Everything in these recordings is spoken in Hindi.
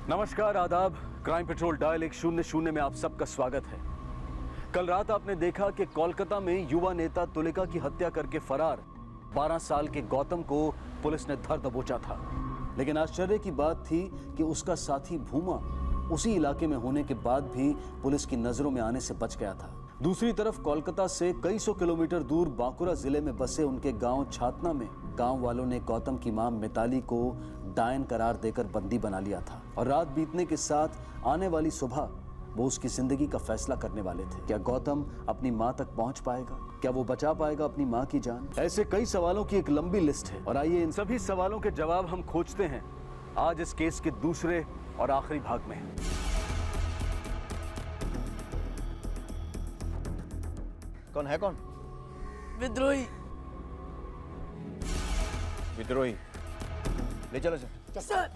नमस्कार, आदाब। क्राइम पेट्रोल डायल 100 में आप सबका स्वागत है। कल रात आपने देखा कि कोलकाता में युवा नेता तुलिका की हत्या करके फरार 12 साल के गौतम को पुलिस ने धर दबोचा था। लेकिन आश्चर्य की बात थी कि उसका साथी भूमा उसी इलाके में होने के बाद भी पुलिस की नजरों में आने से बच गया था। दूसरी तरफ कोलकाता से कई सौ किलोमीटर दूर बांकुरा जिले में बसे उनके गांव छातना में गांव वालों ने गौतम की मां मिताली को डायन करार देकर बंदी बना लिया था और रात बीतने के साथ आने वाली सुबह वो उसकी जिंदगी का फैसला करने वाले थे। क्या गौतम अपनी मां तक पहुंच पाएगा? क्या वो बचा पाएगा अपनी मां की जान? ऐसे कई सवालों की एक लंबी लिस्ट है और आइए इन सभी सवालों के जवाब हम खोजते हैं आज इस केस के दूसरे और आखिरी भाग में। कौन है? कौन? विद्रोही। विद्रोही? ले चलो sir. Sir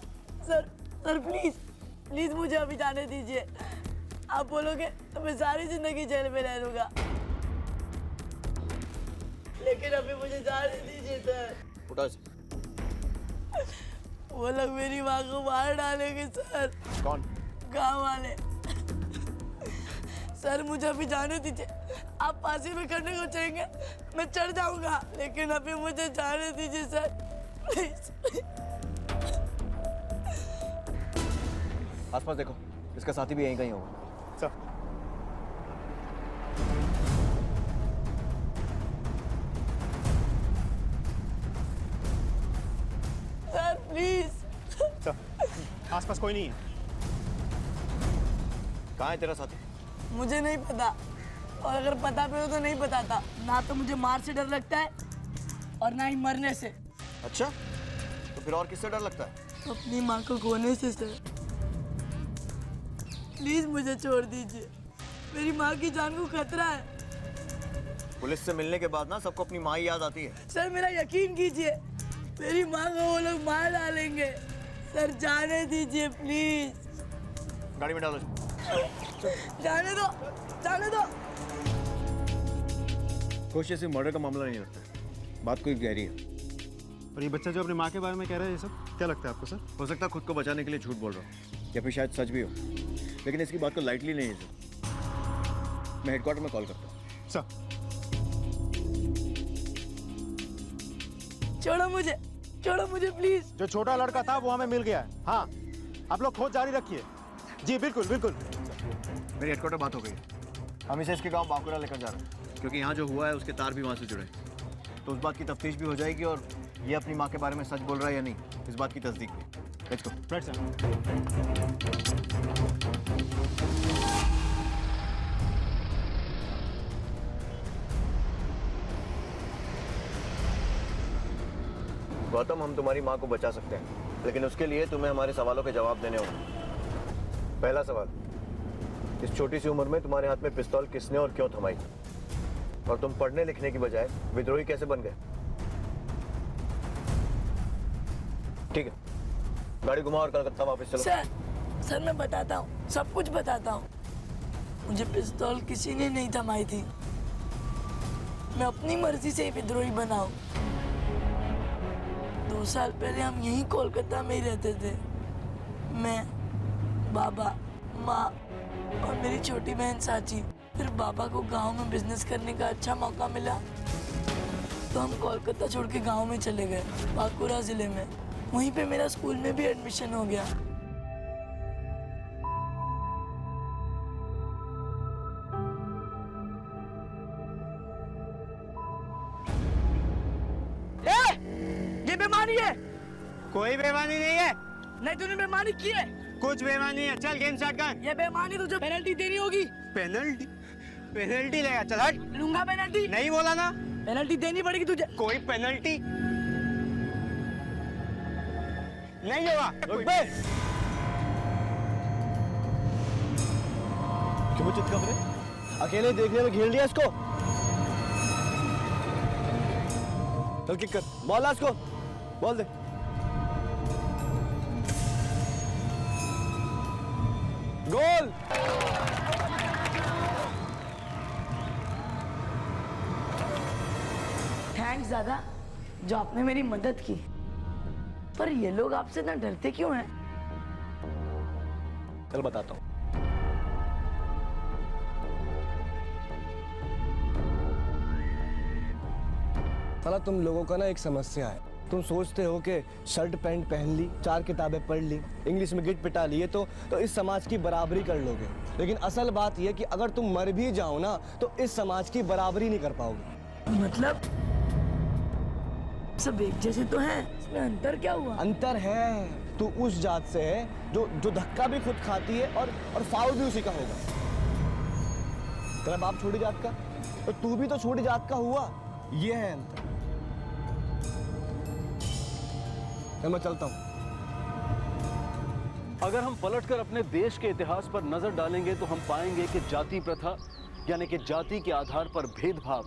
sir sir please please मुझे अभी जाने दीजिए। आप बोलोगे तो मैं सारी जिंदगी जेल में रह लूंगा, लेकिन अभी मुझे जाने दीजिए सर। उठा से। वो लोग मेरी माँ को मार डालेंगे सर। कौन? गांव वाले। सर मुझे अभी जाने दीजिए। आप फांसी में करने को चाहेंगे मैं चढ़ जाऊंगा, लेकिन अभी मुझे जाने दीजिए सर, प्लीज। आसपास देखो, इसका साथी भी यहीं कहीं होगा। सर। Sir please. सर, आसपास कोई नहीं है। कहाँ है तेरा साथी? मुझे नहीं पता, और अगर पता भी हो तो नहीं बताता। ना तो मुझे मार से डर लगता है और ना ही मरने से। अच्छा, तो फिर और किससे डर लगता है? अपनी माँ को खोने से सर। प्लीज मुझे छोड़ दीजिए, मेरी माँ की जान को खतरा है। पुलिस से मिलने के बाद ना सबको अपनी माँ ही याद आती है। सर मेरा यकीन कीजिए, मेरी माँ को वो लोग मार डालेंगे। सर जाने दीजिए प्लीज। गाड़ी में डालो। जाने दो, जाने दो। खुश जैसे मर्डर का मामला नहीं लगता है, बात कोई गहरी है। और ये बच्चा जो अपनी माँ के बारे में कह रहा है, ये सब क्या लगता है आपको सर? हो सकता है खुद को बचाने के लिए झूठ बोल रहा हूँ, या फिर शायद सच भी हो, लेकिन इसकी बात को लाइटली नहीं है सर। मैं हेडक्वार्टर में कॉल करता हूँ। सर छोड़ो मुझे प्लीज। जो छोटा लड़का था वो हमें मिल गया है। हाँ, आप लोग खोज जारी रखिए। जी बिल्कुल बिल्कुल। मेरी हेडक्वार्टर बात हो गई है, हम इसे इसके गांव बांकुरा लेकर जा रहे हैं, क्योंकि यहाँ जो हुआ है उसके तार भी वहाँ से जुड़े हैं। तो उस बात की तफ्तीश भी हो जाएगी और ये अपनी माँ के बारे में सच बोल रहा है या नहीं, इस बात की तस्दीक भी। Let's go. Right sir. Gautam, हम तुम्हारी माँ को बचा सकते हैं, लेकिन उसके लिए तुम्हें हमारे सवालों के जवाब देने होंगे। पहला सवाल, इस छोटी सी उम्र में तुम्हारे हाथ में पिस्तौल किसने और क्यों थमाई? और तुम पढ़ने लिखने की बजाय विद्रोही कैसे बन गए? ठीक है, गाड़ी घुमाओ और कलकत्ता वापस चलो। सर मैं बताता हूँ, सब कुछ बताता हूँ। मुझे पिस्तौल किसी ने नहीं थमाई थी, मैं अपनी मर्जी से ही विद्रोही बना हूँ। 2 साल पहले हम यहीं कोलकाता में ही रहते थे। मैं, बाबा, माँ और मेरी छोटी बहन साची। फिर बाबा को गांव में बिजनेस करने का अच्छा मौका मिला तो हम कोलकाता छोड़ के गांव में चले गए, बांकुरा जिले में। वहीं पे मेरा स्कूल में भी एडमिशन हो गया। ये बेईमानी है। कोई बेईमानी नहीं है। नहीं, तूने बेईमानी की है। कुछ बेईमानी नहीं है। चल गेम स्टार्ट कर। ये बेईमानी तुझे पेनल्टी देनी होगी। पेनल्टी? पेनल्टी लेगा? चल हट। लूंगा पेनल्टी। नहीं बोला ना, पेनल्टी देनी पड़ेगी तुझे। कोई पेनल्टी नहीं होगा। रुक बे। क्यों चित कमरे? अकेले देखने में घेर लिया इसको। चल किक कर, बॉल इसको, बॉल दे। गोल। थैंक्स दादा, जो आपने मेरी मदद की। पर ये लोग आपसे इतना डरते क्यों हैं? चल बताता हूँ। साला तुम लोगों का ना एक समस्या है। तुम सोचते हो कि शर्ट पैंट पहन ली, 4 किताबें पढ़ ली, इंग्लिश में गिट पिटा लिए तो इस समाज की बराबरी कर लोगे। लेकिन असल बात यह कि अगर तुम मर भी जाओ ना तो इस समाज की बराबरी नहीं कर पाओगे। मतलब सब एक जैसे तो हैं, इसमें अंतर क्या हुआ? अंतर है, तू उस जात से है जो धक्का भी खुद खाती है और फाउल भी उसी का होगा। तेरा बाप छोटी जात का तो तू भी तो छोटी जात का हुआ। ये है अंतर। मैं चलता हूं। अगर हम पलटकर अपने देश के इतिहास पर नजर डालेंगे तो हम पाएंगे कि जाति प्रथा यानी कि जाति के आधार पर भेदभाव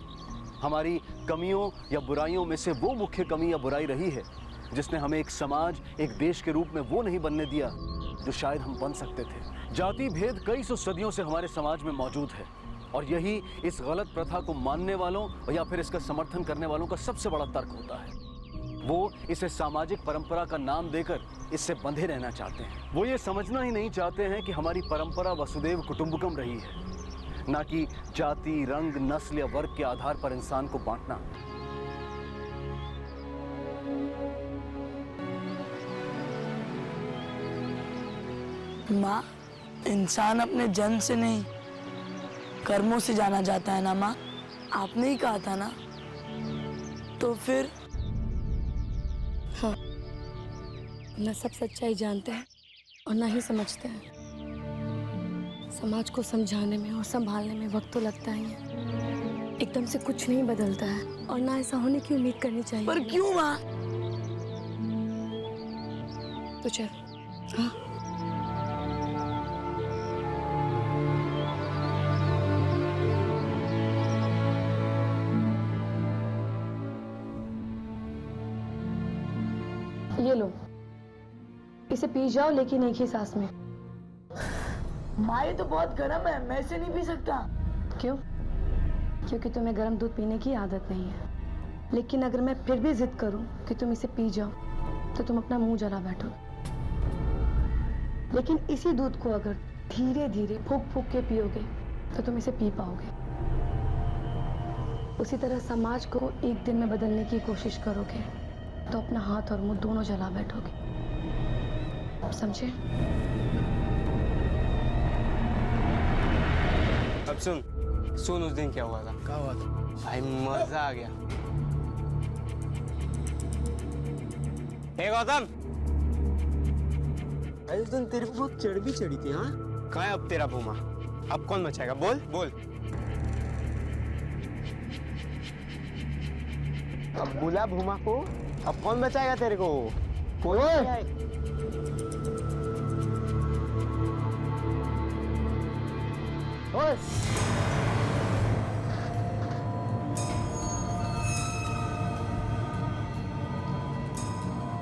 हमारी कमियों या बुराइयों में से वो मुख्य कमी या बुराई रही है जिसने हमें एक समाज, एक देश के रूप में वो नहीं बनने दिया जो शायद हम बन सकते थे। जाति भेद कई सौ सदियों से हमारे समाज में मौजूद है और यही इस गलत प्रथा को मानने वालों या फिर इसका समर्थन करने वालों का सबसे बड़ा तर्क होता है। वो इसे सामाजिक परंपरा का नाम देकर इससे बंधे रहना चाहते हैं। वो ये समझना ही नहीं चाहते हैं कि हमारी परंपरा वसुदेव कुटुंबकम रही है, ना कि जाति, रंग, नस्ल या वर्ग के आधार पर इंसान को बांटना। माँ, इंसान अपने जन्म से नहीं कर्मों से जाना जाता है ना माँ? आपने ही कहा था ना। तो फिर हाँ, न सब सच्चाई जानते हैं और ना ही समझते हैं। समाज को समझाने में और संभालने में वक्त तो लगता ही है। एकदम से कुछ नहीं बदलता है और ना ऐसा होने की उम्मीद करनी चाहिए। पर क्यों माँ? तो चल, हाँ। ये लो, इसे पी जाओ लेकिन एक ही सांस में। माँ ये तो बहुत गर्म है, मैं इसे नहीं पी सकता। क्यों? क्योंकि तुम्हें गर्म दूध पीने की आदत नहीं है। लेकिन अगर मैं फिर भी जिद करूं कि तुम इसे पी जाओ तो तुम अपना मुंह जला बैठोगे। लेकिन इसी दूध को अगर धीरे धीरे फूंक फूंक के पियोगे तो तुम इसे पी पाओगे। उसी तरह समाज को एक दिन में बदलने की कोशिश करोगे तो अपना हाथ और मुंह दोनों जला बैठोगे। समझे? अब सुन उस दिन क्या हुआ था। क्या हुआ था? भाई मजा आ गया। हे गौतम, भाई उस दिन तेरे को बहुत चढ़ भी चढ़ी थी। हाँ, कहाँ है अब तेरा भूमा? अब कौन बचाएगा? बोल बोल। अब बुला भूमा को। अब कौन बचाएगा तेरे को? कोई नहीं आए। ओए!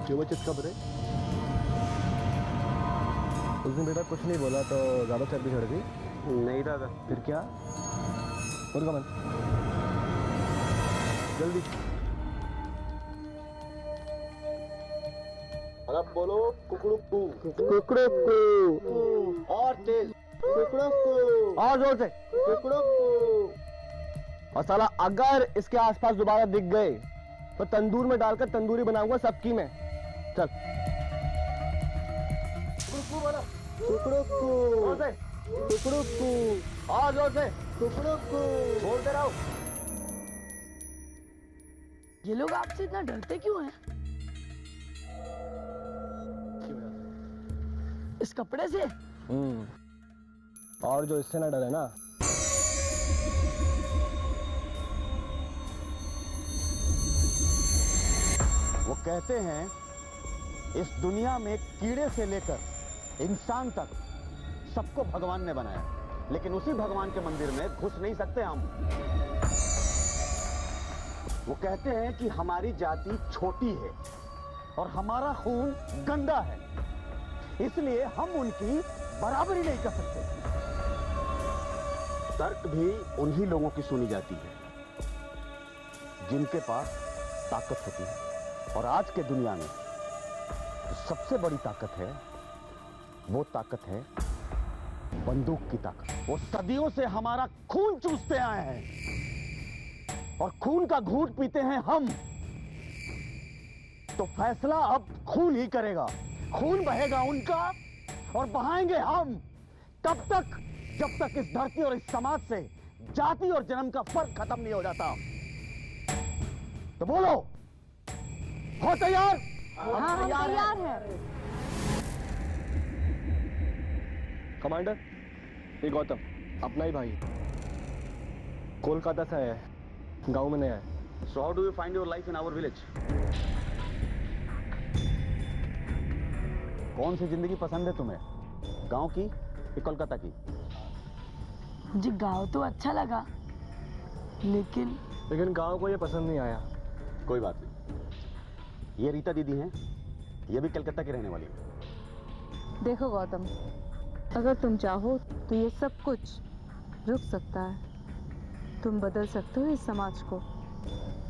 क्यों बचे कब रे? उस दिन बेटा कुछ नहीं बोला तो ज्यादा चर्बी चढ़ गई। नहीं दादा। फिर क्या? मुर्गा मन जल्दी। अब बोलो कुकड़ुक्कू। कुकड़ुक्कू। और तेज। कुकड़ुक्कू। और जोर से। कुकड़ुक्कू। और साला अगर इसके आसपास दोबारा दिख गए तो तंदूर में डालकर तंदूरी बनाऊंगा सबकी में। चल। कुकड़ुक्कू बोलो। कुकड़ुक्कू। जोर से। कुकड़ुक्कू। और जोर से। कुकड़ुक्कू। बोलते रहो। ये लोग आपसे इतना डरते क्यों हैं? इस कपड़े से? और जो इससे ना डरे ना। वो कहते हैं इस दुनिया में कीड़े से लेकर इंसान तक सबको भगवान ने बनाया, लेकिन उसी भगवान के मंदिर में घुस नहीं सकते हम। वो कहते हैं कि हमारी जाति छोटी है और हमारा खून गंदा है, इसलिए हम उनकी बराबरी नहीं कर सकते। तर्क भी उन्हीं लोगों की सुनी जाती है जिनके पास ताकत होती है। और आज के दुनिया में जो सबसे बड़ी ताकत है वो ताकत है बंदूक की ताकत। वो सदियों से हमारा खून चूसते आए हैं और खून का घूंट पीते हैं हम। तो फैसला अब खून ही करेगा। खून बहेगा उनका और बहाएंगे हम, तब तक जब तक इस धरती और इस समाज से जाति और जन्म का फर्क खत्म नहीं हो जाता। तो बोलो, हो तैयार? हाँ, हम तैयार हैं। कमांडर, ये गौतम अपना ही भाई कोलकाता से आया है, गांव में नया है। So how do you find your life in our village? कौन सी जिंदगी पसंद है तुम्हें, गांव की या कोलकाता की? मुझे गाँव तो अच्छा लगा, लेकिन गांव को ये पसंद नहीं आया। कोई बात नहीं, ये रीता दीदी हैं, ये भी कलकत्ता की रहने वाली है। देखो गौतम, अगर तुम चाहो तो ये सब कुछ रुक सकता है। तुम बदल सकते हो इस समाज को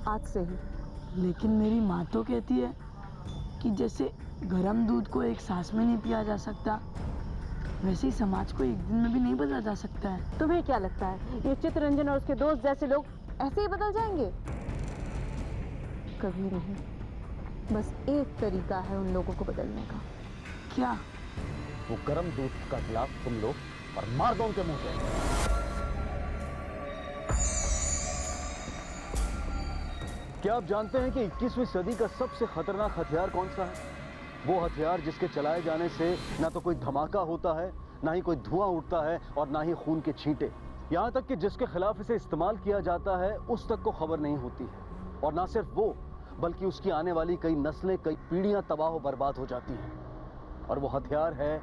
आज से ही। लेकिन मेरी माँ तो कहती है कि जैसे गर्म दूध को एक सांस में नहीं पिया जा सकता, वैसे ही समाज को एक दिन में भी नहीं बदला जा सकता है। तुम्हें क्या लगता है ये चित्तरंजन और उसके दोस्त जैसे लोग ऐसे ही बदल जाएंगे? कभी नहीं। बस एक तरीका है उन लोगों को बदलने का। क्या? वो गर्म दूध का गिलास तुम लो और मार दो उनके मुंह पे। क्या आप जानते हैं कि 21वीं सदी का सबसे खतरनाक हथियार कौन सा है? वो हथियार जिसके चलाए जाने से ना तो कोई धमाका होता है, ना ही कोई धुआं उठता है और ना ही खून के छींटे। यहाँ तक कि जिसके खिलाफ इसे इस्तेमाल किया जाता है उस तक को खबर नहीं होती है। और ना सिर्फ वो, बल्कि उसकी आने वाली कई नस्लें, कई पीढ़ियां तबाह और बर्बाद हो जाती हैं। और वो हथियार है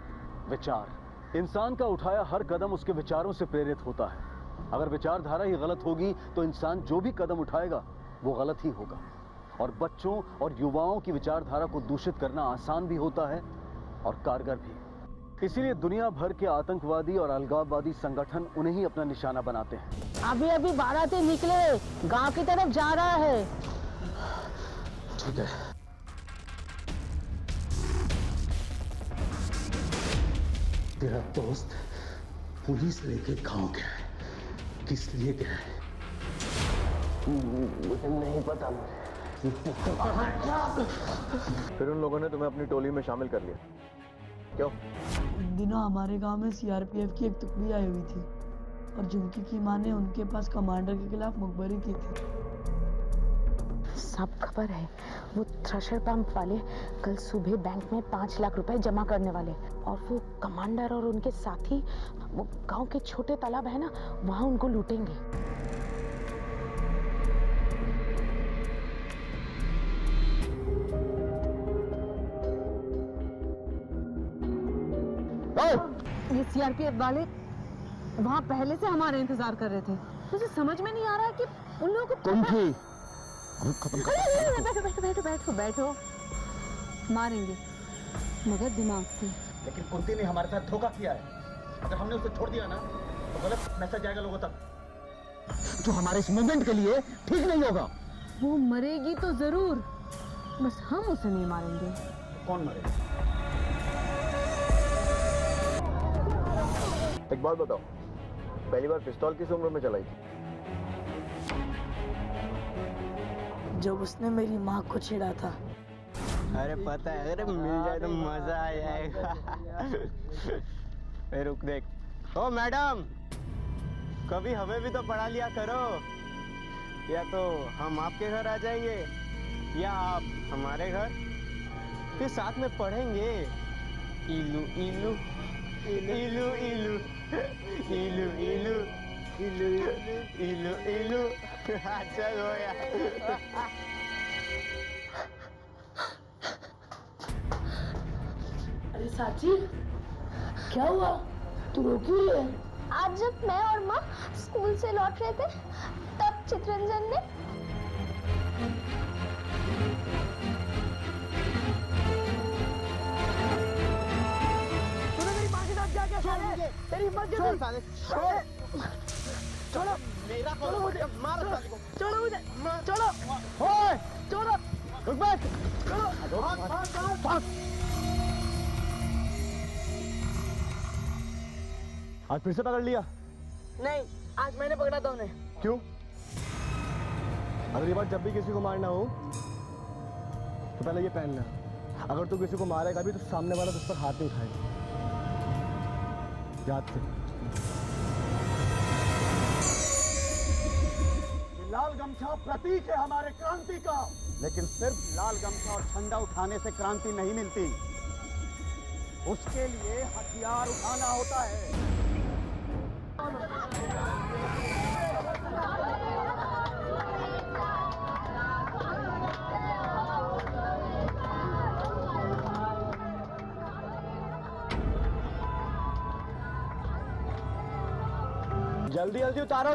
विचार। इंसान का उठाया हर कदम उसके विचारों से प्रेरित होता है। अगर विचारधारा ही गलत होगी तो इंसान जो भी कदम उठाएगा वो गलत ही होगा। और बच्चों और युवाओं की विचारधारा को दूषित करना आसान भी होता है और कारगर भी। इसीलिए दुनिया भर के आतंकवादी और अलगाववादी संगठन उन्हें ही अपना निशाना बनाते हैं। अभी अभी बारात निकले, गांव की तरफ जा रहा है। ठीक है। तेरा दोस्त पुलिस लेके गांव गया है, किस लिए गया है? मुझे नहीं पता। फिर उन लोगों ने तुम्हें अपनी टोली में शामिल कर लिया, क्यों? इन दिनों हमारे गांव में सीआरपीएफ की एक टुकड़ी आई हुई थी और झुमकी की माँ ने उनके पास कमांडर के खिलाफ मुखबरी की थी। सब खबर है। वो थ्रेशर पंप वाले कल सुबह बैंक में 5 लाख रुपए जमा करने वाले, और वो कमांडर और उनके साथी वो गांव के छोटे तालाब है ना, वहां उनको लूटेंगे। ये सीआरपीएफ वाले वहाँ पहले से हमारा इंतजार कर रहे थे। मुझे समझ में नहीं आ रहा कि उन लोगों को कुंठी, बैठो बैठो बैठो बैठो बैठो। मारेंगे मगर दिमाग से। लेकिन कुंती ने हमारे साथ धोखा किया है। अगर हमने उसे छोड़ दिया ना तो गलत मैसेज जाएगा लोगों तक, जो हमारे इस मूवमेंट के लिए ठीक नहीं होगा। वो मरेगी तो जरूर, बस हम उसे नहीं मारेंगे। कौन मरेगा? एक बात बताओ, पहली बार पिस्तौल किस उम्र में चलाई थी? जब उसने मेरी माँ को छेड़ा था। अरे पता है, अरे मिल जाए तो मजा आ जाएगा। ए, रुक देख। ओ मैडम, कभी हमें भी तो पढ़ा लिया करो। या तो हम आपके घर आ जाएंगे या आप हमारे घर, फिर साथ में पढ़ेंगे। इलू इलू इलू इलू इलू इलू इलू इलू इलू। चल हो गया। अरे साची, क्या हुआ? तू रो क्यों रही है? आज जब मैं और माँ स्कूल से लौट रहे थे तब चित्तरंजन ने तूने मेरी माँ के साथ क्या क्या किया? तेरी हिम्मत कैसी? छोड़ो मेरा, छोड़ो मुझे, मार साले को, छोड़ो मुझे, छोड़ो, ओए, छोड़ो, रुक बैठ, छोड़ो, भाग। आज फिर से पकड़ लिया? नहीं, आज मैंने पकड़ा था उन्हें। क्यों? अगली बार जब भी किसी को मारना हो तो पहले ये पहनना, अगर तू किसी को मारेगा भी तो सामने वाला तुझ पर हाथ नहीं उठाएगा। याद से। लाल गमछा प्रतीक है हमारे क्रांति का, लेकिन सिर्फ लाल गमछा और झंडा उठाने से क्रांति नहीं मिलती, उसके लिए हथियार उठाना होता है। जल्दी जल्दी उतारो।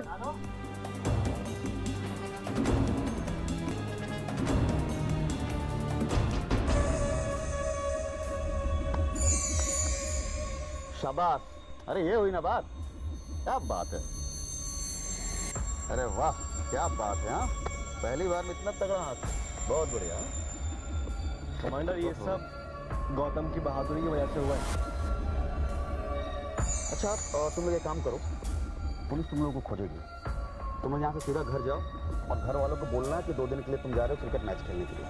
शाबाश। अरे ये हुई ना बात, क्या बात है। अरे वाह, क्या बात है। हाँ, पहली बार में इतना तगड़ा हाथ, बहुत बढ़िया। कमांडर, ये सब गौतम की बहादुरी की वजह से हुआ है। अच्छा, तुम लोग एक काम करो, पुलिस तुम लोगों को खोजेगी, तुम लोग यहाँ से सीधा घर जाओ और घर वालों को बोलना कि 2 दिन के लिए तुम जा रहे हो क्रिकेट मैच खेलने के लिए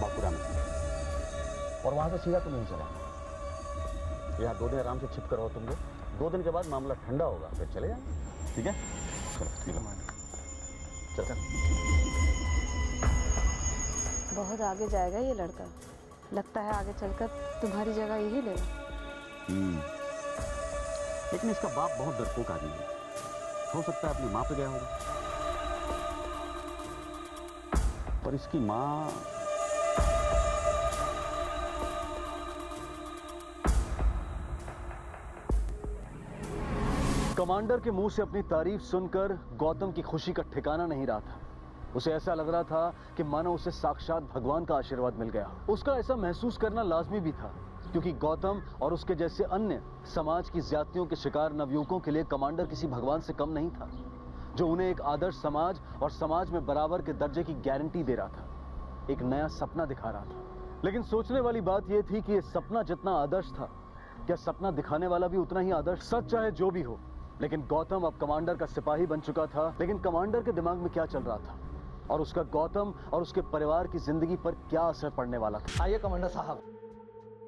बांकुड़ा में, और वहाँ से सीधा तुम नहीं चला। यहाँ 2 दिन आराम से छिप कर रहो तुम लोग, 2 दिन के बाद मामला ठंडा होगा, फिर चले जाएंगे। ठीक है? चलो ठीक है, चल। बहुत आगे जाएगा ये लड़का, लगता है आगे चलकर तुम्हारी जगह यही लेगा। लेकिन इसका बाप बहुत डरपोक आदमी है, हो सकता है अपनी माँ पे गया होगा, पर इसकी माँ कमांडर के मुंह से अपनी तारीफ सुनकर गौतम की खुशी का ठिकाना नहीं रहा था। उसे ऐसा लग रहा था कि मानो उसे साक्षात भगवान का आशीर्वाद मिल गया। उसका ऐसा महसूस करना लाजमी भी था, क्योंकि गौतम और उसके जैसे अन्य समाज की ज्यादतियों के शिकार नवयुवकों के लिए कमांडर किसी भगवान से कम नहीं था, जो उन्हें एक आदर्श समाज और समाज में बराबर के दर्जे की गारंटी दे रहा था, एक नया सपना दिखा रहा था। लेकिन सोचने वाली बात यह थी कि यह सपना जितना आदर्श था, क्या सपना दिखाने वाला भी उतना ही आदर्श? सच चाहे जो भी हो, लेकिन गौतम अब कमांडर का सिपाही बन चुका था। लेकिन कमांडर के दिमाग में क्या चल रहा था और उसका गौतम और उसके परिवार की जिंदगी पर क्या असर पड़ने वाला था? आइए कमांडर साहब,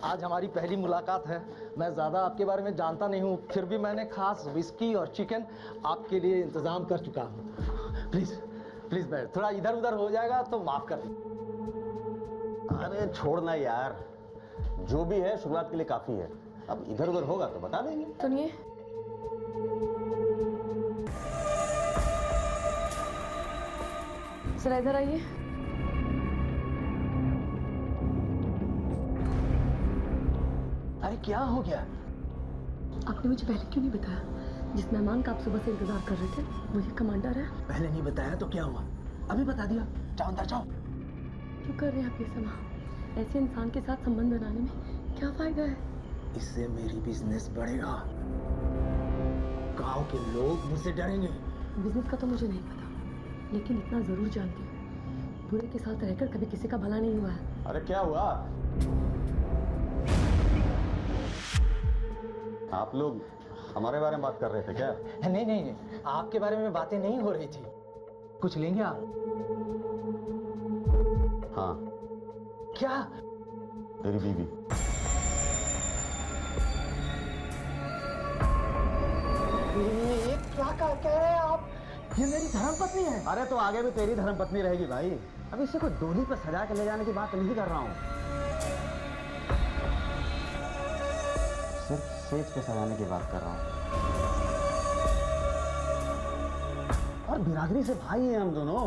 आज हमारी पहली मुलाकात है। मैं ज़्यादा आपके बारे में जानता नहीं हूँ, फिर भी मैंने खास विस्की और चिकन आपके लिए इंतज़ाम कर चुका हूँ। प्लीज़ प्लीज़ बैठ, थोड़ा इधर उधर हो जाएगा तो माफ़ कर दीजिए। अरे छोड़ना यार, जो भी है शुरुआत के लिए काफी है, अब इधर उधर होगा तो बता देंगे। सुनिए, जरा इधर आइए। अरे क्या हो गया? आपने मुझे पहले क्यों नहीं बताया? जिस मेहमान का आप सुबह से इंतजार कर रहे थे वो ये कमांडर है। पहले नहीं बताया तो क्या हुआ? अभी बता दिया। जाओ अंदर जाओ। क्यों कर रहे हैं आप ये सब? ऐसे इंसान के साथ संबंध बनाने में क्या फायदा है? इससे मेरी बिजनेस बढ़ेगा, गांव के लोग मुझसे डरेंगे। बिजनेस का तो मुझे नहीं पता, लेकिन इतना जरूर जानती हूँ, बुरे के साथ रहकर कभी किसी का भला नहीं हुआ है। अरे क्या हुआ? आप लोग हमारे बारे में बात कर रहे थे क्या? नहीं नहीं नहीं, आपके बारे में बातें नहीं हो रही थी। कुछ लेंगे आप? हाँ। क्या? तेरी बीवी। ये क्या कह रहे हैं आप? ये मेरी धर्मपत्नी है। अरे तो आगे भी तेरी धर्मपत्नी रहेगी भाई। अब इसे कोई डोली पर सजा के ले जाने की बात नहीं कर रहा हूँ, सिर्फ सेज पे सजाने की बात कर रहा हूँ। और बिरादरी से भाई हैं हम दोनों।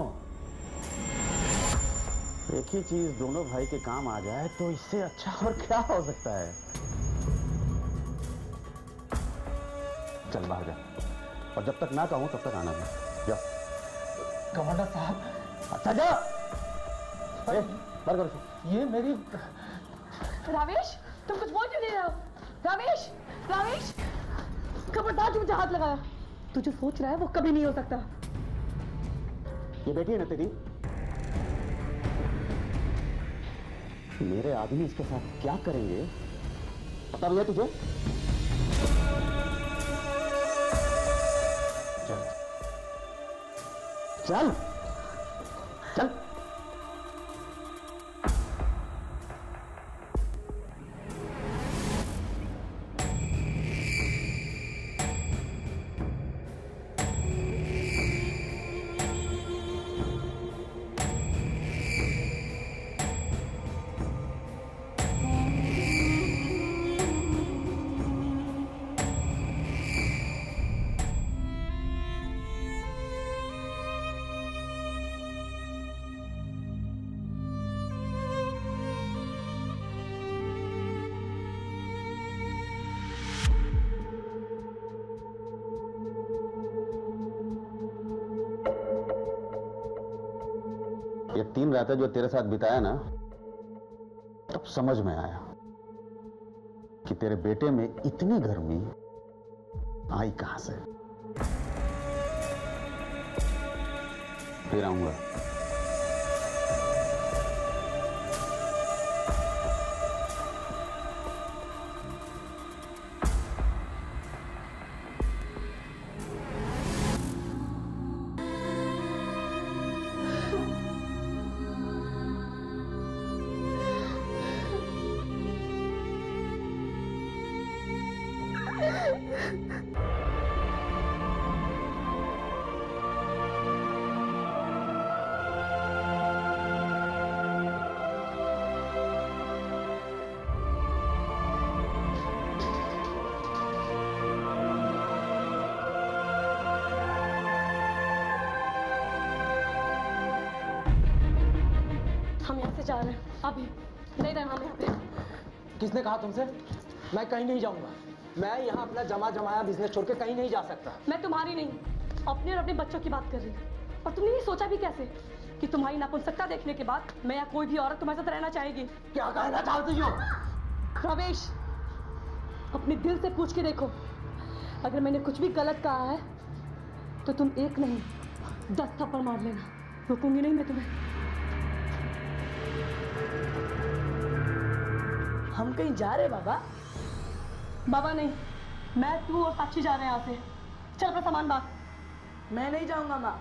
एक ही चीज दोनों भाई के काम आ जाए तो इससे अच्छा और क्या हो सकता है? चल बाहर जा, और जब तक ना कहूं तब तक आना नहीं। जा। कमांडर साहब। अच्छा जा। अरे बाहर करो। ये मेरी। रावेश, तुम कुछ बोल क्यों नहीं रहे हो? रावेश, रावेश, खबरदार, तुम मुझे हाथ लगाया। तू जो सोच रहा है वो कभी नहीं हो सकता। ये बेटी है ना तेरी? मेरे आदमी इसके साथ क्या करेंगे पता भी है तुझे? चल चल। ये 3 रातें जो तेरे साथ बिताया ना, तब समझ में आया कि तेरे बेटे में इतनी गर्मी आई कहां से। फिर आऊंगा। हम यहाँ से जा रहे हैं अभी, नहीं रहना हम यहाँ पे। किसने कहा तुमसे? मैं कहीं नहीं जाऊंगा। मैं यहाँ अपना जमाया बिजनेस छोड़ के कहीं नहीं जा सकता। मैं तुम्हारी नहीं, अपने और अपने बच्चों की बात कर रही हूँ। और तुमने ये सोचा भी कैसे कि तुम्हारी नापुंसकता देखने के बाद मैं या कोई भी औरत तुम्हारे साथ रहना चाहेगी? क्या कहना चाहती हो? प्रवेश, अपने दिल से पूछ के देखो, अगर मैंने कुछ भी गलत कहा है तो तुम एक नहीं 10 थप्पड़ मार लेना, रोकूंगी नहीं मैं तुम्हें। हम कहीं जा रहे बाबा? बाबा नहीं, मैं, तू और साक्षी जा रहे हैं यहाँ से। चल अपना सामान बांध। मैं नहीं जाऊंगा माँ,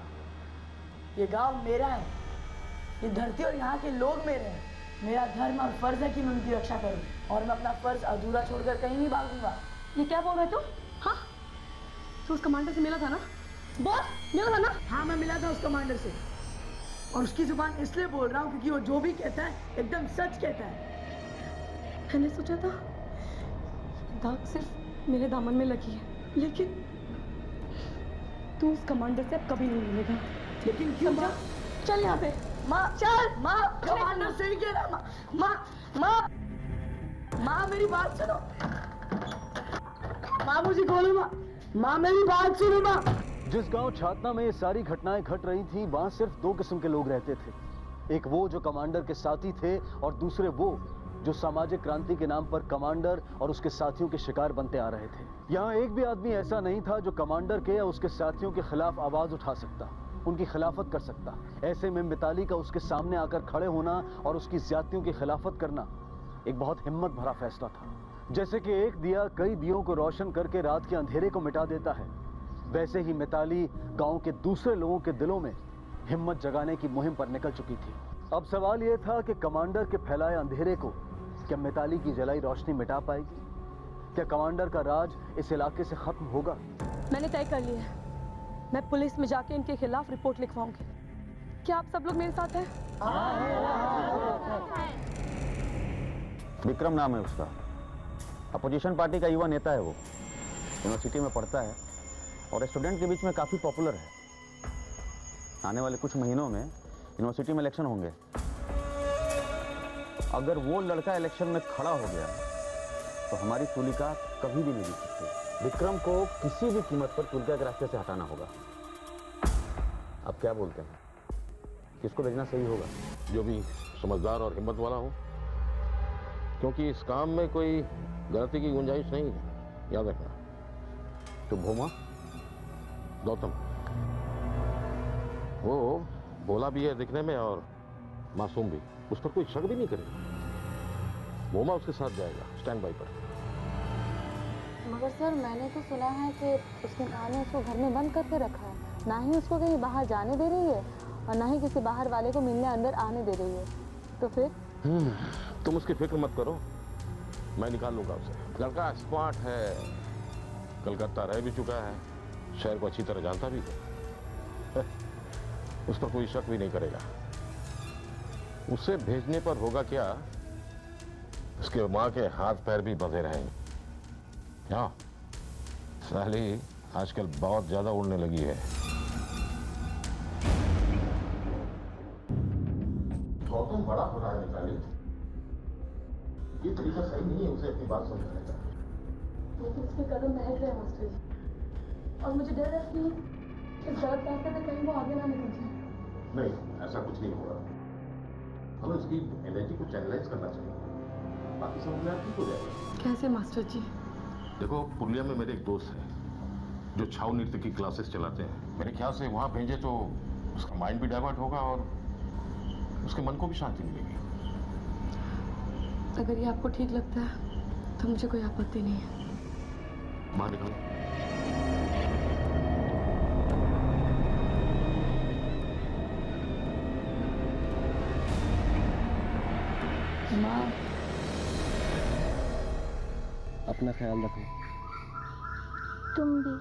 ये गांव मेरा है, ये धरती और यहाँ के लोग मेरे हैं। मेरा धर्म और फर्ज है कि मैं उनकी रक्षा करूं, और मैं अपना फर्ज अधूरा छोड़कर कहीं नहीं भागूंगा। ये क्या बोल रहे तू? हाँ, तू उस कमांडर से मिला था ना? बोल, मिला था ना? हाँ, मैं मिला था उस कमांडर से, और उसकी जुबान इसलिए बोल रहा हूँ क्योंकि वो जो भी कहता है एकदम सच कहता है। मैंने सोचा था दाग सिर्फ मेरे दामन में लगी है, लेकिन तू उस कमांडर से अब कभी नहीं मिलेगा। लेकिन क्यों माँ? चल यहाँ से। माँ चल, माँ कमांडर से ही कह रहा। माँ माँ माँ मेरी बात सुनो, माँ मुझे खोलो। माँ मेरी बात सुनो। माँ, जिस गांव छातना में ये सारी घटनाएं घट रही थी, वहां सिर्फ 2 किस्म के लोग रहते थे। एक वो जो कमांडर के साथी थे, और दूसरे वो जो सामाजिक क्रांति के नाम पर कमांडर और उसके साथियों के शिकार बनते आ रहे थे। यहाँ एक भी आदमी ऐसा नहीं था जो कमांडर के या उसके साथियों के खिलाफ आवाज उठा सकता, उनकी खिलाफत कर सकता। ऐसे में मिताली का उसके सामने आकर खड़े होना और उसकी ज्यादतियों की खिलाफत करना एक बहुत हिम्मत भरा फैसला था। जैसे कि एक दिया कई दियों को रोशन करके रात के अंधेरे को मिटा देता है, वैसे ही मिताली गांव के दूसरे लोगों के दिलों में हिम्मत जगाने की मुहिम पर निकल चुकी थी। अब सवाल यह था कि कमांडर के फैलाए अंधेरे को क्या मिताली की जलाई रोशनी मिटा पाएगी? क्या कमांडर का राज इस इलाके से खत्म होगा? मैंने तय कर लिया है, मैं पुलिस में जाके इनके खिलाफ रिपोर्ट लिखवाऊंगी। क्या आप सब लोग मेरे साथ हैं? विक्रम नाम है उसका, अपोजिशन पार्टी का युवा नेता है। वो यूनिवर्सिटी में पढ़ता है और स्टूडेंट के बीच में काफी पॉपुलर है। आने वाले कुछ महीनों में यूनिवर्सिटी में इलेक्शन होंगे। अगर वो लड़का इलेक्शन में खड़ा हो गया तो हमारी तुलिका कभी भी नहीं जीत सकती। विक्रम को किसी भी कीमत पर तुलिका के रास्ते से हटाना होगा। आप क्या बोलते हैं, किसको भेजना सही होगा? जो भी समझदार और हिम्मत वाला हो, क्योंकि इस काम में कोई गलती की गुंजाइश नहीं है, याद रखना। तो भोमा? गौतम, वो भोला भी है दिखने में और मासूम भी, उस पर कोई शक भी नहीं करेगा। भोमा उसके साथ जाएगा स्टैंड बाई पर। मगर सर, मैंने तो सुना है कि उसकी माँ ने उसको घर में बंद करके रखा है। ना ही उसको कहीं बाहर जाने दे रही है और ना ही किसी बाहर वाले को मिलने अंदर आने दे रही है। तो फिर तुम उसकी फिक्र मत करो, मैं निकाल लूंगा उसे। लड़का स्मार्ट है, कलकत्ता रह भी चुका है, शहर को अच्छी तरह जानता भी है। उस पर कोई शक भी नहीं करेगा। उसे भेजने पर होगा क्या, उसके माँ के हाथ पैर भी बंधे रहेंगे। हाँ, साली आजकल बहुत ज्यादा उड़ने लगी है। गौतम बड़ा हो रहा है निकाली, ये तरीका सही नहीं है उसे अपनी बात समझाने का। लेकिन उसके कदम बहक रहे हैं मास्टर जी, और मुझे डर है कि इस गलत रास्ते पे कहीं वो आगे ना निकल जाए। नहीं, ऐसा कुछ नहीं होगा। हमें उसकी एनर्जी को चैनलाइज करना चाहिए, बाकी सब अपने आप ठीक हो जाएगा। कैसे मास्टर जी? देखो, पुरलिया में मेरे एक दोस्त है जो छाऊ नृत्य की क्लासेस चलाते हैं। मेरे ख्याल से वहां भेजे तो उसका माइंड भी डाइवर्ट होगा और उसके मन को भी शांति मिलेगी। अगर ये आपको ठीक लगता है तो मुझे कोई आपत्ति नहीं है। बाहर निकलो। माँ, अपना ख्याल रखो। तुम भी।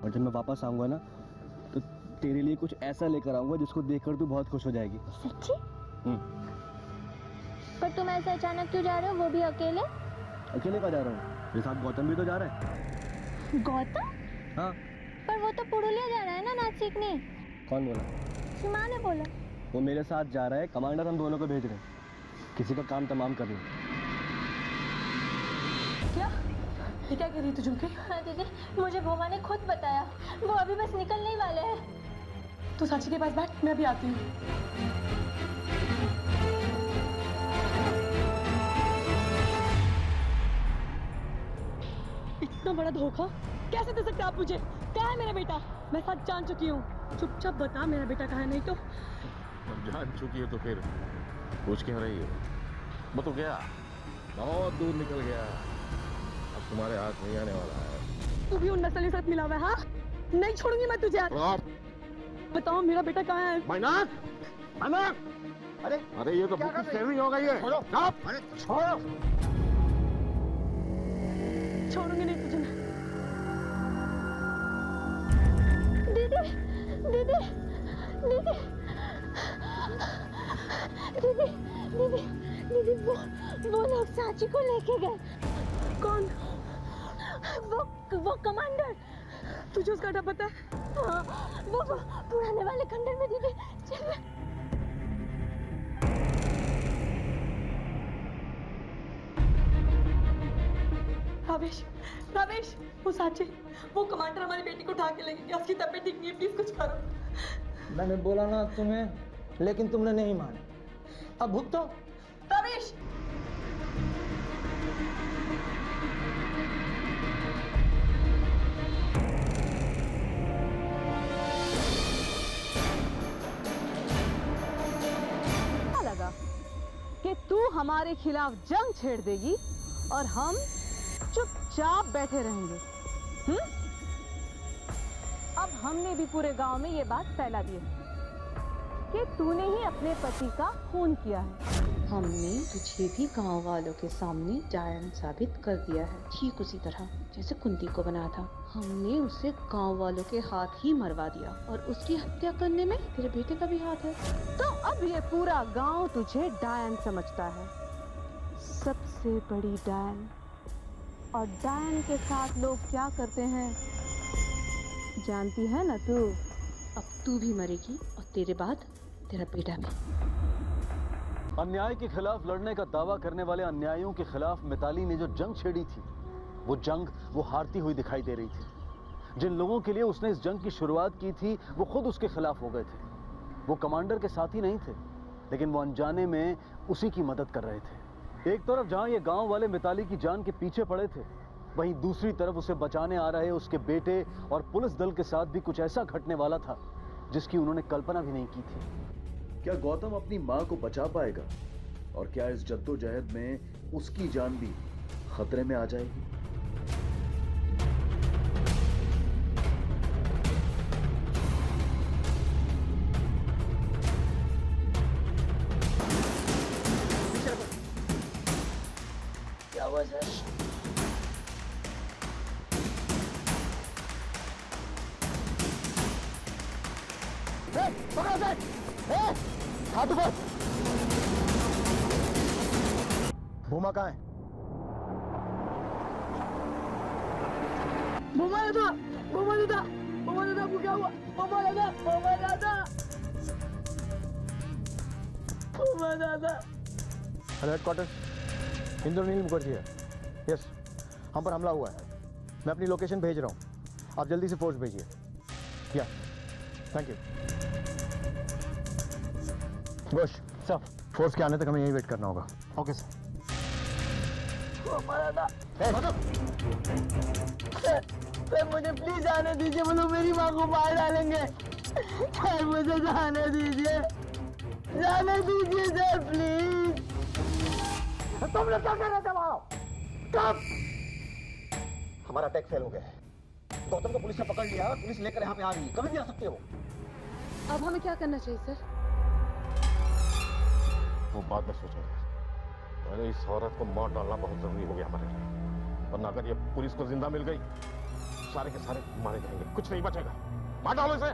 और जब मैं वापस आऊंगा ना तो तेरे लिए कुछ ऐसा लेकर आऊंगा जिसको देखकर तू बहुत खुश हो जाएगी। सच्ची? पर तुम ऐसे अचानक क्यों जा रहे हो, वो भी अकेले? अकेले कहाँ जा रहा हूँ? मेरे साथ गौतम भी तो जा रहा है। गौतम? हाँ। पर वो तो पुरुलिया जा रहा है ना नाच सीखने। कौन बोला? सीमा ने बोला। वो मेरे साथ जा रहा है, कमांडर हम दोनों को भेज रहे हैं, किसी का काम तमाम कर रहे हैं। क्या? ये क्या कह रही है तू झुमके? हाँ दीदी, मुझे भोमा ने खुद बताया, वो अभी बस निकलने ही वाले हैं। तू साक्षी के पास बैठ, मैं अभी आती हूँ। इतना बड़ा धोखा कैसे दे सकते आप मुझे? कहाँ है मेरा बेटा? मैं सच जान चुकी हूँ। चुपचाप बता मेरा बेटा कहाँ है, नहीं तो। अब जान चुकी है तो फिर पूछ क्यों रही है? वो तो गया, बहुत दूर निकल गया, अब तुम्हारे हाथ नहीं आने वाला है। तू भी उन नस्ल के साथ मिला हुआ है? हाँ, नहीं छोड़ूंगी मैं तुझे। बताओ मेरा बेटा कहाँ है? अरे ये तो बुक सेविंग हो गई है। छोड़ो। अरे छोड़ो। छोड़ूंगी नहीं तुझे मैं। दीदी, दीदी, दीदी, दीदी, दीदी, दीदी, वो लोग सांची को लेके गए। कौन? वो कमांडर। तुझे उसका अड्डा पता है? हाँ, वो पुराने वाले खंडर में। दीदी चल। रावेश, रावेश, वो सांची, वो कमांडर हमारी बेटी को उठा के लेके गया। उसकी तबीयत ठीक नहीं है, प्लीज कुछ करो। मैंने बोला ना तुम्हें, लेकिन तुमने नहीं माना। अब भुगतो। रावेश, लगा कि तू हमारे खिलाफ जंग छेड़ देगी और हम चुपचाप बैठे रहेंगे। अब हमने भी पूरे गांव में ये बात फैला दी है कि तूने ही अपने पति का खून किया है। हमने तुझे भी गांव वालों के सामने डायन साबित कर दिया है, ठीक उसी तरह जैसे कुंती को बना था। हमने उसे गांव वालों के हाथ ही मरवा दिया और उसकी हत्या करने में तेरे बेटे का भी हाथ है। तो अब ये पूरा गांव तुझे डायन समझता है, सबसे बड़ी डायन। और डायन के साथ लोग क्या करते हैं जानती है ना तू? अब तू भी मरेगी और तेरे बाद तेरा बेटा भी। अन्याय के खिलाफ लड़ने का दावा करने वाले अन्यायियों के खिलाफ मिताली ने जो जंग छेड़ी थी, वो जंग वो हारती हुई दिखाई दे रही थी। जिन लोगों के लिए उसने इस जंग की शुरुआत की थी, वो खुद उसके खिलाफ हो गए थे। वो कमांडर के साथ ही नहीं थे, लेकिन वो अनजाने में उसी की मदद कर रहे थे। एक तरफ जहां ये गांव वाले मिताली की जान के पीछे पड़े थे, वहीं दूसरी तरफ उसे बचाने आ रहे उसके बेटे और पुलिस दल के साथ भी कुछ ऐसा घटने वाला था जिसकी उन्होंने कल्पना भी नहीं की थी। क्या गौतम अपनी मां को बचा पाएगा? और क्या इस जद्दोजहद में उसकी जान भी खतरे में आ जाएगी? हुआ सर? पकड़ो सर! हाथ ऊपर! भूमा कहाँ है? भूमा दादा, भूमा दादा, भूमा दादा को क्या हुआ? भूमा दादा, भूमा दादा, भूमा दादा। हेलो हेडक्वार्टर, इंद्रनील मुखर्जी है। यस, हम पर हमला हुआ है। मैं अपनी लोकेशन भेज रहा हूँ, आप जल्दी से फोर्स भेजिए। या, thank you. Ghosh sir, force के आने तक हमें यहीं वेट करना होगा। Okay sir. भूमा दादा, सर मुझे प्लीज जाने दीजिए, वो लोग मेरी माँ को मार डालेंगे। सर मुझे जाने दीजिए, जाने दीजिए सर प्लीज। तुमने क्या करना था वहां? कब? हमारा अटैक फेल हो गया है। गौतम को पुलिस ने पकड़ लिया और पुलिस लेकर यहाँ पे आ रही है। कभी भी आ सकते हो। अब हमें क्या करना चाहिए सर? वो बाद में सोचेंगे। पहले इस औरत को मार डालना बहुत जरूरी हो गया हमारे लिए, वरना अगर ये पुलिस को जिंदा मिल गई सारे के सारे मारे जाएंगे, कुछ नहीं बचेगा। मार डालो इसे।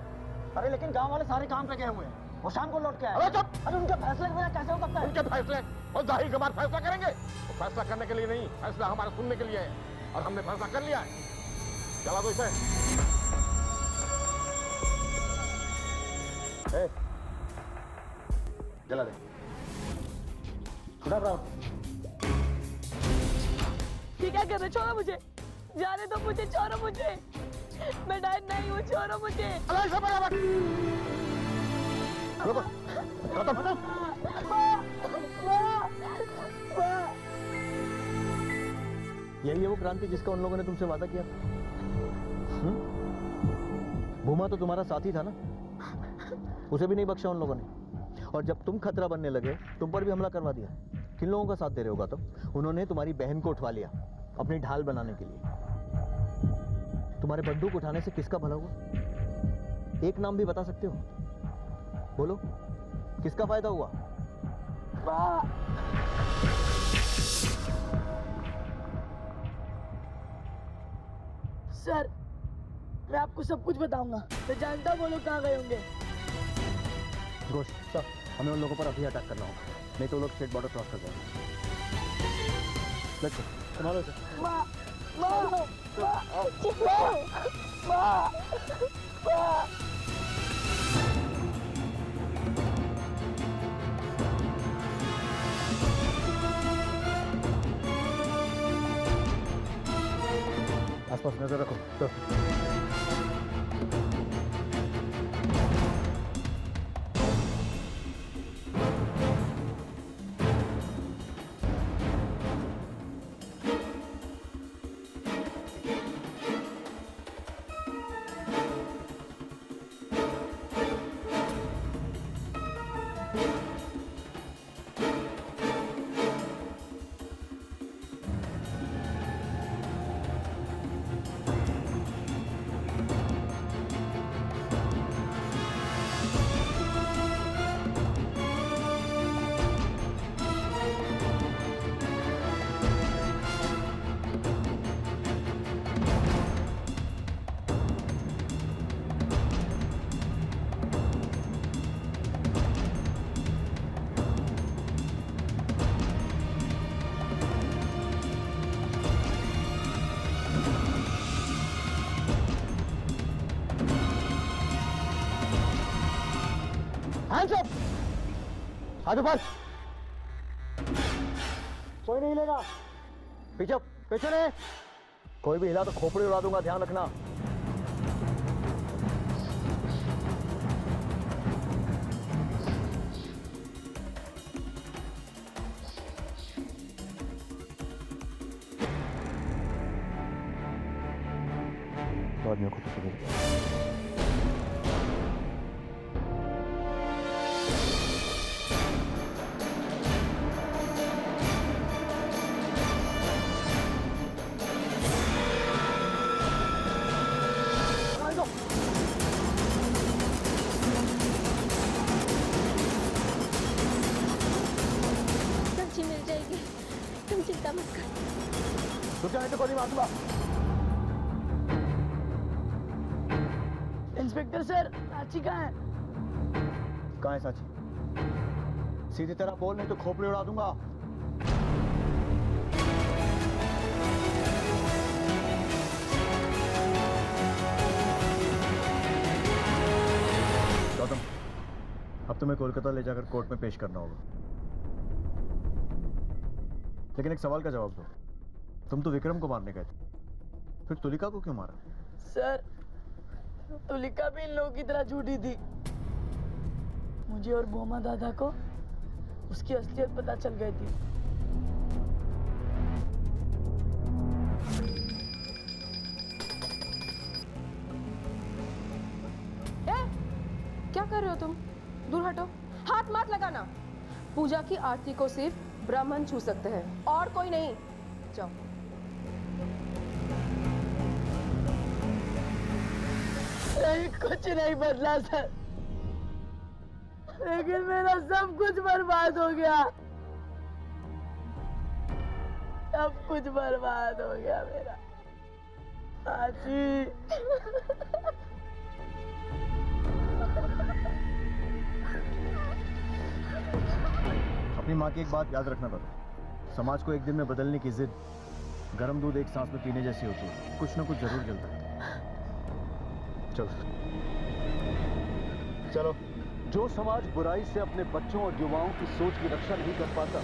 अरे लेकिन गांव वाले सारे काम पे गए हुए हैं, वो शाम को लौट के आए। अरे चुप! अरे उनके फैसले के बिना कैसे हो सकता है? उनके फैसले और जाहिर के बाद फैसला करेंगे। तो फैसला करने के लिए नहीं, फैसला हमारा सुनने के लिए है, और हमने फैसला कर लिया है। चला दो इसे। जला दे। राम। ये क्या कर रहे? छोड़ो मुझे, जाने दो मुझे, छोड़ो मुझे, मैं डायन नहीं हूँ, छोड़ो मुझे। रुको, गौतम। यही है वो क्रांति जिसका उन लोगों ने तुमसे वादा किया था। भूमा तो तुम्हारा साथी था ना, उसे भी नहीं बख्शा उन लोगों ने। और जब तुम खतरा बनने लगे, तुम पर भी हमला करवा दिया। किन लोगों का साथ दे रहे हो गौतम? उन्होंने तुम्हारी बहन को उठवा लिया अपनी ढाल बनाने के लिए। तुम्हारे बंदूक उठाने से किसका भला हुआ? एक नाम भी बता सकते हो? बोलो, किसका फायदा हुआ? सर, मैं आपको सब कुछ बताऊंगा। मैं जानता हूँ वो लोग कहाँ गए होंगे। घोष सर, हमें उन लोगों पर अभी अटैक करना होगा, नहीं तो लोग स्टेट बॉर्डर क्रॉस कर जाएंगे। लेट्स गो, संभालो इसे। माँ, माँ, माँ, माँ, माँ। आसपास नजर रखो। तो हैंड्स अप, हाथ ऊपर। कोई नहीं हिलेगा। पीछे पीछे नहीं, कोई भी हिला तो खोपड़ी उड़ा दूंगा, ध्यान रखना। बाद में खुद से सब्जी मिल जाएगी, तुम चिंता मत कर। रुक जा नहीं तो गोली मार दूंगा। इंस्पेक्टर सर, साची कहाँ है? कहाँ है साची? सीधी तरह बोल नहीं तो खोपड़ी उड़ा दूंगा। गौतम, अब तुम्हें कोलकाता ले जाकर कोर्ट में पेश करना होगा, लेकिन एक सवाल का जवाब दो। तुम तो विक्रम को मारने गए थे, फिर तुलिका को क्यों मारा? सर, तुलिका भी इन लोगों की तरह झूठी थी। मुझे और बोमा दादा को उसकी असलियत पता चल गई थी। क्या कर रहे हो तुम? दूर हटो, हाथ मत लगाना। पूजा की आरती को सिर्फ ब्राह्मण छू सकते हैं और कोई नहीं। जाओ। कुछ नहीं बदला सर, लेकिन मेरा सब कुछ बर्बाद हो गया। सब कुछ बर्बाद हो गया मेरा। आजी। अपनी माँ की एक बात याद रखना बेटा, समाज को एक दिन में बदलने की जिद गर्म दूध एक सांस में पीने जैसी होती है। कुछ ना कुछ जरूर जलता है। चलो चलो। जो समाज बुराई से अपने बच्चों और युवाओं की सोच की रक्षा नहीं कर पाता,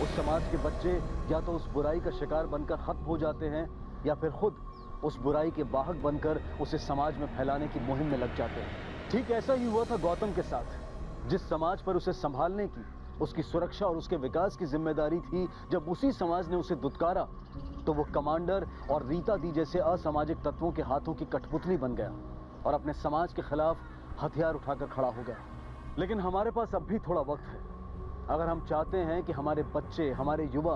उस समाज के बच्चे या तो उस बुराई का शिकार बनकर खत्म हो जाते हैं या फिर खुद उस बुराई के वाहक बनकर उसे समाज में फैलाने की मुहिम में लग जाते हैं। ठीक ऐसा ही हुआ था गौतम के साथ। जिस समाज पर उसे संभालने की, उसकी सुरक्षा और उसके विकास की जिम्मेदारी थी, जब उसी समाज ने उसे दुत्कारा तो वो कमांडर और रीता दी जैसे असामाजिक तत्वों के हाथों की कठपुतली बन गया और अपने समाज के खिलाफ हथियार उठाकर खड़ा हो गया। लेकिन हमारे पास अब भी थोड़ा वक्त है। अगर हम चाहते हैं कि हमारे बच्चे, हमारे युवा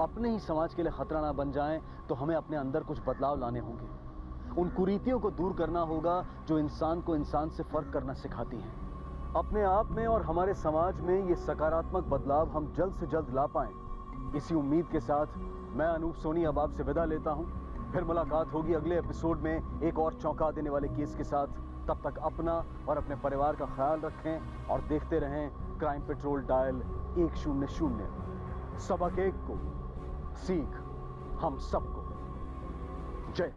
अपने ही समाज के लिए खतरा ना बन जाएं, तो हमें अपने अंदर कुछ बदलाव लाने होंगे। उन कुरीतियों को दूर करना होगा जो इंसान को इंसान से फर्क करना सिखाती हैं। अपने आप में और हमारे समाज में ये सकारात्मक बदलाव हम जल्द से जल्द ला पाएं, इसी उम्मीद के साथ मैं अनूप सोनी अब आपसे विदा लेता हूं। फिर मुलाकात होगी अगले एपिसोड में एक और चौंका देने वाले केस के साथ। तब तक अपना और अपने परिवार का ख्याल रखें और देखते रहें क्राइम पेट्रोल डायल 100। सबक एक को, सीख हम सबको।